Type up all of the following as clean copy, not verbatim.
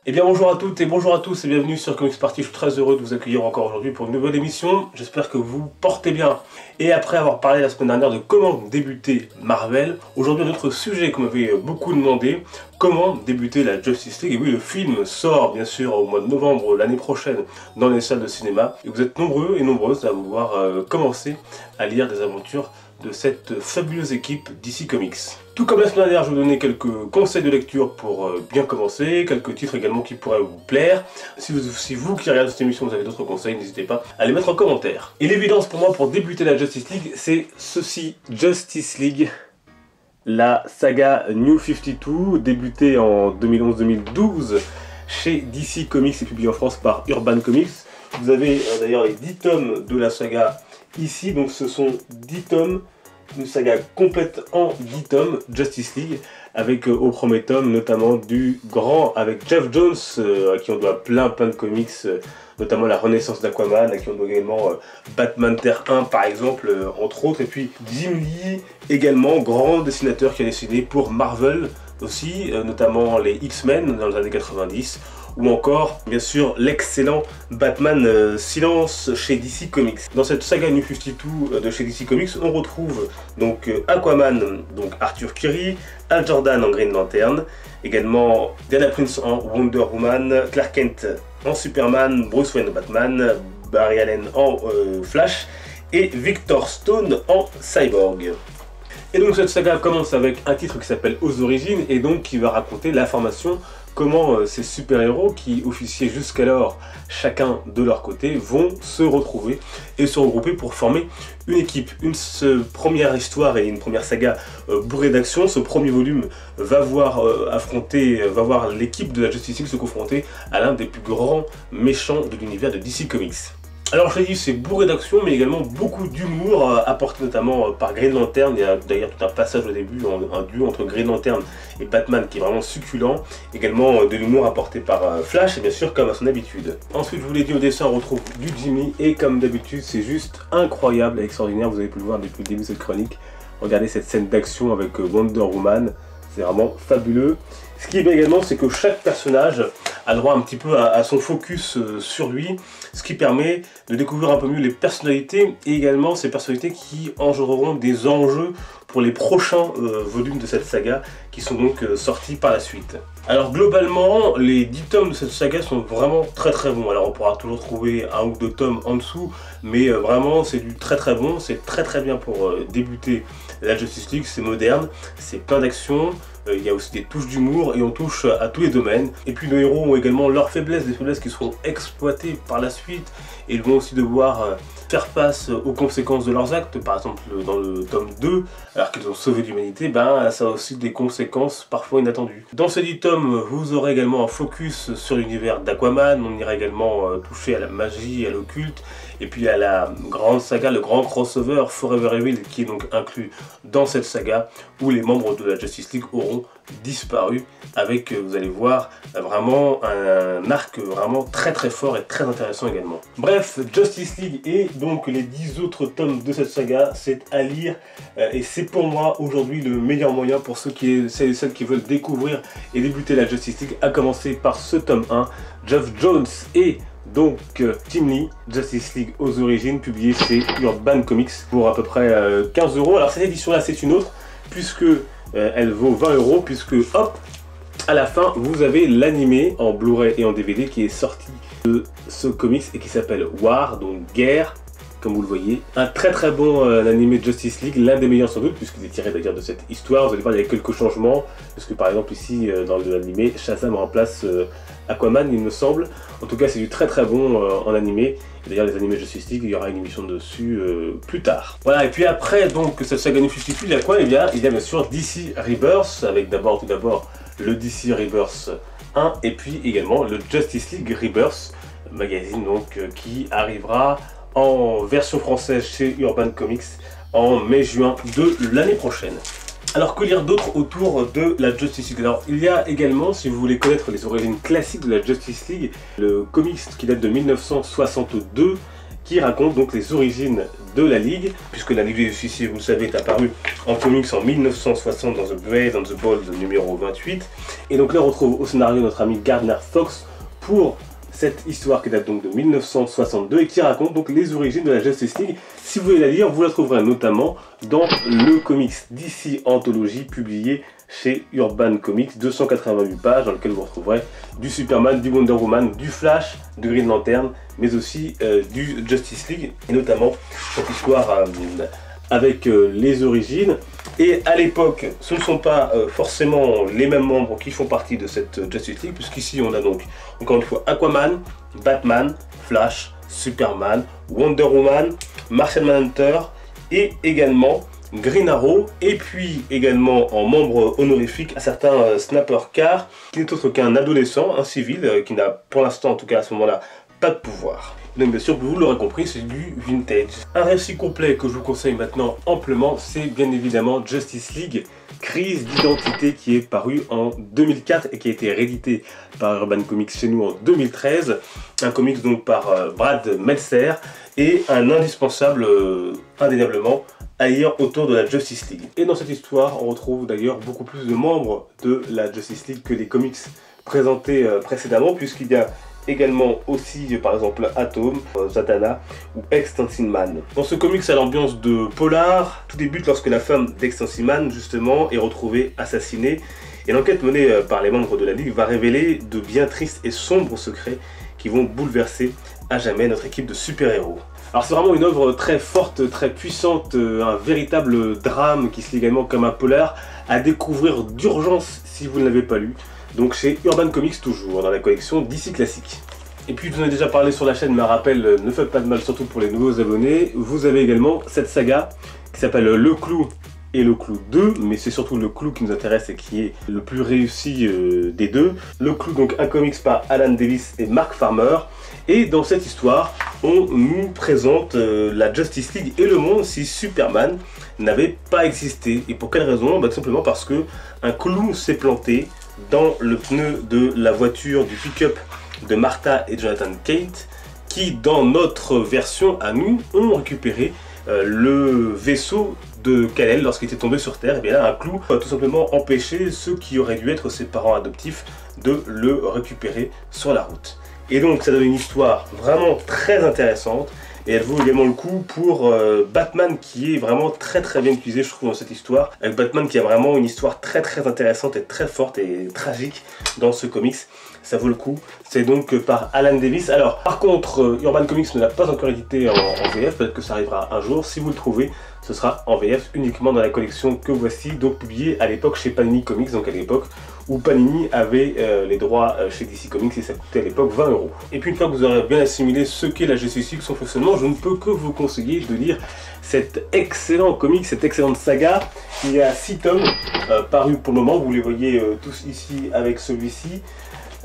Eh bien bonjour à toutes et bonjour à tous et bienvenue sur Comics Party. Je suis très heureux de vous accueillir encore aujourd'hui pour une nouvelle émission. J'espère que vous portez bien. Et après avoir parlé la semaine dernière de comment débuter Marvel, aujourd'hui notre sujet que m'avait beaucoup demandé, comment débuter la Justice League. Et oui, le film sort bien sûr au mois de novembre l'année prochaine dans les salles de cinéma. Et vous êtes nombreux et nombreuses à vouloir commencer à lire des aventures de cette fabuleuse équipe DC Comics. Tout comme la semaine dernière, je vais vous donner quelques conseils de lecture pour bien commencer, quelques titres également qui pourraient vous plaire. Si vous qui regardez cette émission, vous avez d'autres conseils, n'hésitez pas à les mettre en commentaire. Et l'évidence pour moi pour débuter la Justice League, c'est ceci, Justice League, la saga New 52, débutée en 2011-2012 chez DC Comics et publiée en France par Urban Comics. Vous avez d'ailleurs les 10 tomes de la saga ici, donc ce sont 10 tomes, une saga complète en 10 tomes, Justice League, avec au premier tome notamment du grand, avec Geoff Johns, à qui on doit plein de comics, notamment la renaissance d'Aquaman, à qui on doit également Batman Terre 1 par exemple, entre autres, et puis Jim Lee également, grand dessinateur qui a dessiné pour Marvel aussi, notamment les X-Men dans les années 90, ou encore, bien sûr, l'excellent Batman Silence chez DC Comics. Dans cette saga New 52 de chez DC Comics, on retrouve donc Aquaman, donc Arthur Curry, Hal Jordan en Green Lantern, également Diana Prince en Wonder Woman, Clark Kent en Superman, Bruce Wayne en Batman, Barry Allen en Flash, et Victor Stone en Cyborg. Et donc cette saga commence avec un titre qui s'appelle Aux Origines, et donc qui va raconter la formation, comment ces super-héros qui officiaient jusqu'alors chacun de leur côté vont se retrouver et se regrouper pour former une équipe. Une première histoire et une première saga bourrée d'action. Ce premier volume va voir l'équipe de la Justice League se confronter à l'un des plus grands méchants de l'univers de DC Comics. Alors je l'ai dit, c'est bourré d'action mais également beaucoup d'humour apporté notamment par Green Lantern. Il y a d'ailleurs tout un passage au début, un duo entre Green Lantern et Batman qui est vraiment succulent. Également de l'humour apporté par Flash et bien sûr comme à son habitude. Ensuite je vous l'ai dit, au dessin on retrouve du Jimmy et comme d'habitude c'est juste incroyable et extraordinaire. Vous avez pu le voir depuis le début de cette chronique. Regardez cette scène d'action avec Wonder Woman, c'est vraiment fabuleux. Ce qui est bien également, c'est que chaque personnage a droit un petit peu à son focus sur lui, ce qui permet de découvrir un peu mieux les personnalités et également ces personnalités qui engendreront des enjeux pour les prochains volumes de cette saga qui sont donc sortis par la suite. Alors globalement, les 10 tomes de cette saga sont vraiment très bons. Alors on pourra toujours trouver un ou deux tomes en dessous, mais vraiment c'est du très bon, c'est très bien pour débuter la Justice League, c'est moderne, c'est plein d'action. Il y a aussi des touches d'humour et on touche à tous les domaines. Et puis nos héros ont également leurs faiblesses, des faiblesses qui seront exploitées par la suite. Et ils vont aussi devoir faire face aux conséquences de leurs actes. Par exemple dans le tome 2, alors qu'ils ont sauvé l'humanité, ça a aussi des conséquences parfois inattendues. Dans ces 10 tomes, vous aurez également un focus sur l'univers d'Aquaman. On ira également toucher à la magie, à l'occulte. Et puis à la grande saga, le grand crossover Forever Evil qui est donc inclus dans cette saga où les membres de la Justice League auront disparu avec, vous allez voir, vraiment un arc vraiment très fort et très intéressant également. Bref, Justice League et donc les 10 autres tomes de cette saga, c'est à lire et c'est pour moi aujourd'hui le meilleur moyen pour celles et celles qui veulent découvrir et débuter la Justice League, à commencer par ce tome 1, Geoff Johns et donc Jim Lee, Justice League aux origines, publié chez Urban Comics pour à peu près 15 €. Alors cette édition là c'est une autre puisque elle vaut 20 €, puisque hop, à la fin vous avez l'animé en Blu-ray et en DVD qui est sorti de ce comics et qui s'appelle War, donc guerre, comme vous le voyez. Un très bon animé de Justice League, l'un des meilleurs sans doute, puisqu'il est tiré d'ailleurs de cette histoire. Vous allez voir, il y a quelques changements, parce que par exemple ici, dans l'animé, Shazam remplace Aquaman, il me semble. En tout cas, c'est du très bon en animé. D'ailleurs, les animés de Justice League, il y aura une émission dessus plus tard. Voilà, et puis après, donc, cette saga New 52, il y a quoi? Il y a bien sûr DC Rebirth, avec tout d'abord le DC Rebirth 1, et puis également le Justice League Rebirth magazine, donc, qui arrivera en version française chez Urban Comics en mai-juin de l'année prochaine. Alors que lire d'autre autour de la Justice League? Alors il y a également, si vous voulez connaître les origines classiques de la Justice League, le comics qui date de 1962, qui raconte donc les origines de la Ligue, puisque la Ligue des Justiciers, vous le savez, est apparue en comics en 1960 dans The Brave and the Bold numéro 28. Et donc là on retrouve au scénario notre ami Gardner Fox pour cette histoire qui date donc de 1962 et qui raconte donc les origines de la Justice League. Si vous voulez la lire, vous la trouverez notamment dans le comics DC Anthology publié chez Urban Comics, 288 pages, dans lequel vous retrouverez du Superman, du Wonder Woman, du Flash, du Green Lantern, mais aussi du Justice League, et notamment cette histoire avec les origines. Et à l'époque, ce ne sont pas forcément les mêmes membres qui font partie de cette Justice League, puisqu'ici on a donc, encore une fois, Aquaman, Batman, Flash, Superman, Wonder Woman, Martian Manhunter, et également Green Arrow, et puis également en membre honorifique un certain Snapper Carr, qui n'est autre qu'un adolescent, un civil, qui n'a pour l'instant, en tout cas à ce moment-là, pas de pouvoir. Donc bien sûr, vous l'aurez compris, c'est du vintage. Un récit complet que je vous conseille maintenant amplement, c'est bien évidemment Justice League, Crise d'identité, qui est paru en 2004 et qui a été réédité par Urban Comics chez nous en 2013. Un comics donc par Brad Meltzer et un indispensable, indéniablement, à lire autour de la Justice League. Et dans cette histoire, on retrouve d'ailleurs beaucoup plus de membres de la Justice League que les comics présentés précédemment, puisqu'il y a également aussi par exemple Atom, Zatanna ou Extension Man. Dans ce comics à l'ambiance de polar, tout débute lorsque la femme d'Extension Man justement est retrouvée assassinée, et l'enquête menée par les membres de la Ligue va révéler de bien tristes et sombres secrets qui vont bouleverser à jamais notre équipe de super-héros. Alors c'est vraiment une œuvre très forte, très puissante, un véritable drame qui se lit également comme un polar, à découvrir d'urgence si vous ne l'avez pas lu. Donc chez Urban Comics toujours, dans la collection DC Classique. Et puis je vous en ai déjà parlé sur la chaîne, mais un rappel, ne faites pas de mal, surtout pour les nouveaux abonnés. Vous avez également cette saga qui s'appelle Le Clou et Le Clou 2, mais c'est surtout Le Clou qui nous intéresse et qui est le plus réussi des deux. Le Clou, donc un comics par Alan Davis et Mark Farmer. Et dans cette histoire, on nous présente la Justice League et le monde si Superman n'avait pas existé. Et pour quelle raison? Tout simplement parce que un clou s'est planté dans le pneu de la voiture du pick-up de Martha et Jonathan Kent, qui dans notre version à nous ont récupéré le vaisseau de Kal-El lorsqu'il était tombé sur Terre. Et bien là, un clou a tout simplement empêché ceux qui auraient dû être ses parents adoptifs de le récupérer sur la route. Et donc ça donne une histoire vraiment très intéressante. Et elle vaut également le coup pour Batman, qui est vraiment très bien utilisé, je trouve, dans cette histoire. Avec Batman qui a vraiment une histoire très intéressante et très forte et tragique dans ce comics. Ça vaut le coup. C'est donc par Alan Davis. Alors, par contre, Urban Comics ne l'a pas encore édité en VF. Peut-être que ça arrivera un jour. Si vous le trouvez, ce sera en VF uniquement dans la collection que voici, donc publiée à l'époque chez Panini Comics, donc à l'époque où Panini avait les droits chez DC Comics et ça coûtait à l'époque 20 €. Et puis une fois que vous aurez bien assimilé ce qu'est la Justice League, son fonctionnement, je ne peux que vous conseiller de lire cet excellent comic, cette excellente saga. Il y a 6 tomes parus pour le moment, vous les voyez tous ici avec celui-ci.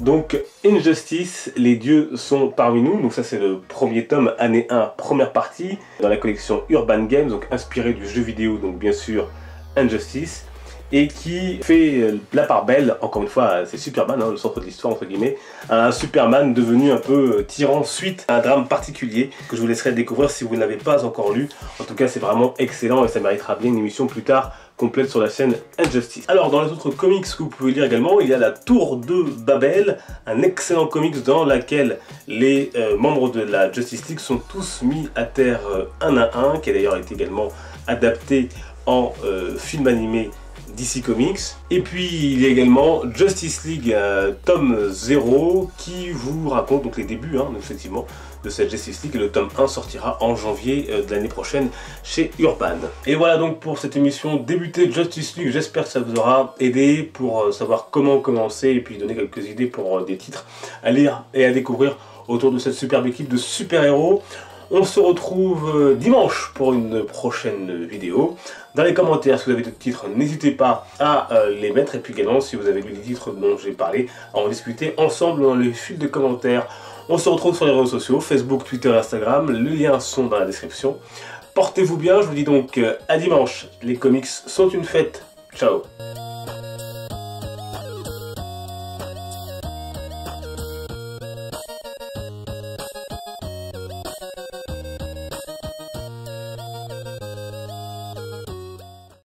Donc Injustice, les dieux sont parmi nous, donc ça c'est le premier tome, année 1, première partie, dans la collection Urban Games, donc inspiré du jeu vidéo, donc bien sûr Injustice, et qui fait la part belle, encore une fois, c'est Superman, hein, le centre de l'histoire entre guillemets, un Superman devenu un peu tyran suite à un drame particulier que je vous laisserai découvrir si vous ne l'avez pas encore lu. En tout cas c'est vraiment excellent et ça méritera bien une émission plus tard complète sur la chaîne Injustice. Alors dans les autres comics que vous pouvez lire également, il y a la Tour de Babel, un excellent comics dans lequel les membres de la Justice League sont tous mis à terre un à un, qui a d'ailleurs été également adapté en film animé DC Comics. Et puis il y a également Justice League tome 0 qui vous raconte donc les débuts effectivement de cette Justice League, et le tome 1 sortira en janvier de l'année prochaine chez Urban. Et voilà donc pour cette émission débutée de Justice League, j'espère que ça vous aura aidé pour savoir comment commencer et puis donner quelques idées pour des titres à lire et à découvrir autour de cette superbe équipe de super-héros. On se retrouve dimanche pour une prochaine vidéo. Dans les commentaires, si vous avez d'autres titres, n'hésitez pas à les mettre. Et puis également, si vous avez lu les titres dont j'ai parlé, à en discuter ensemble dans les fils de commentaires. On se retrouve sur les réseaux sociaux, Facebook, Twitter, Instagram. Les liens sont dans la description. Portez-vous bien, je vous dis donc à dimanche. Les comics sont une fête. Ciao.